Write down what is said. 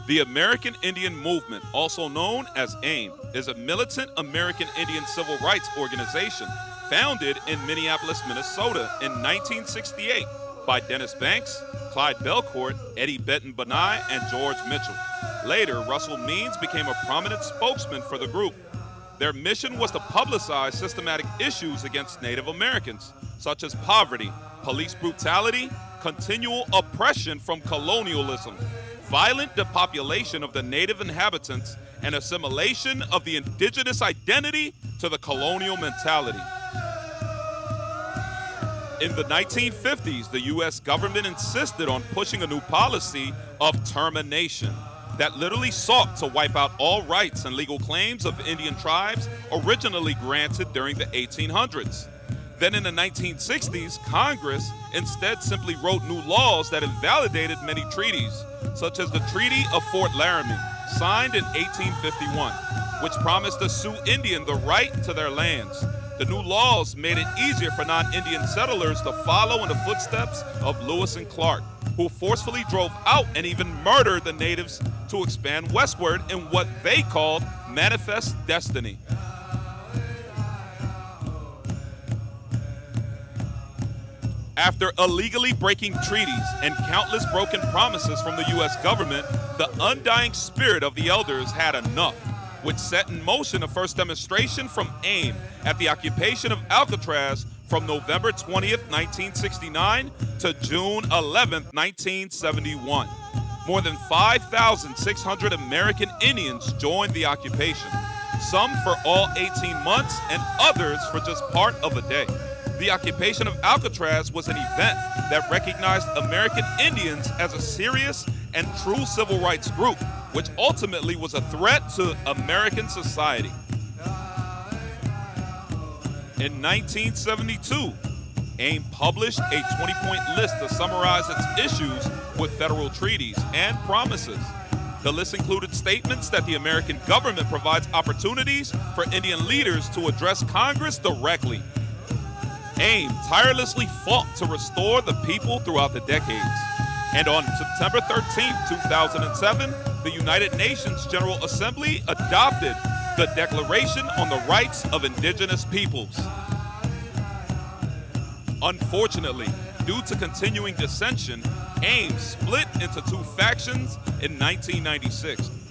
The American Indian Movement, also known as AIM, is a militant American Indian civil rights organization founded in Minneapolis, Minnesota in 1968 by Dennis Banks, Clyde Belcourt, Eddie Benton Benai, and George Mitchell. Later, Russell Means became a prominent spokesman for the group. Their mission was to publicize systematic issues against Native Americans, such as poverty, police brutality, continual oppression from colonialism, violent depopulation of the native inhabitants, and assimilation of the indigenous identity to the colonial mentality. In the 1950s, the U.S. government insisted on pushing a new policy of termination that literally sought to wipe out all rights and legal claims of Indian tribes originally granted during the 1800s. Then in the 1960s, Congress instead simply wrote new laws that invalidated many treaties, such as the Treaty of Fort Laramie, signed in 1851, which promised to Sioux Indian the right to their lands. The new laws made it easier for non-Indian settlers to follow in the footsteps of Lewis and Clark, who forcefully drove out and even murdered the natives to expand westward in what they called manifest destiny. After illegally breaking treaties and countless broken promises from the U.S. government, the undying spirit of the elders had enough, which set in motion a first demonstration from AIM at the occupation of Alcatraz from November 20th, 1969 to June 11th, 1971. More than 5,600 American Indians joined the occupation, some for all 18 months and others for just part of a day. The occupation of Alcatraz was an event that recognized American Indians as a serious and true civil rights group, which ultimately was a threat to American society. In 1972, AIM published a 20-point list to summarize its issues with federal treaties and promises. The list included statements that the American government provides opportunities for Indian leaders to address Congress directly. AIM tirelessly fought to restore the people throughout the decades. And on September 13, 2007, the United Nations General Assembly adopted the Declaration on the Rights of Indigenous Peoples. Unfortunately, due to continuing dissension, AIM split into two factions in 1996.